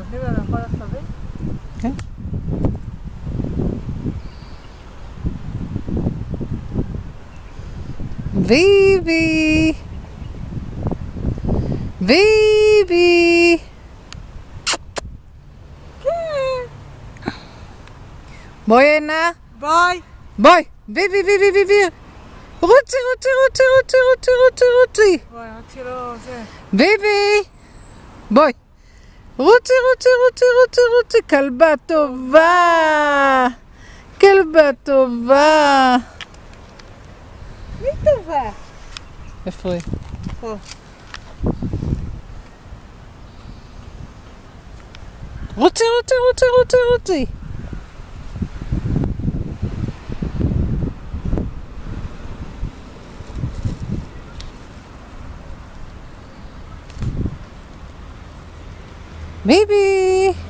נותנים לה לאכול עשבים? כן. ויבי! ויבי! כן. בואי הנה. ביי. בואי! ויבי! ויבי! ויבי! רוצי! רוצי! רוצי! רוצי! רוצי! רוצי! רוצי! בואי, רק שלא זה. ויבי! בואי! רוצי! רוצי! רוצי! רוצי! רוצי! כלבה טובה! כלבה טובה! מי טובה? איפה היא? פה. רוצי! רוצי! רוצי! רוצי! רוצי! ביבי!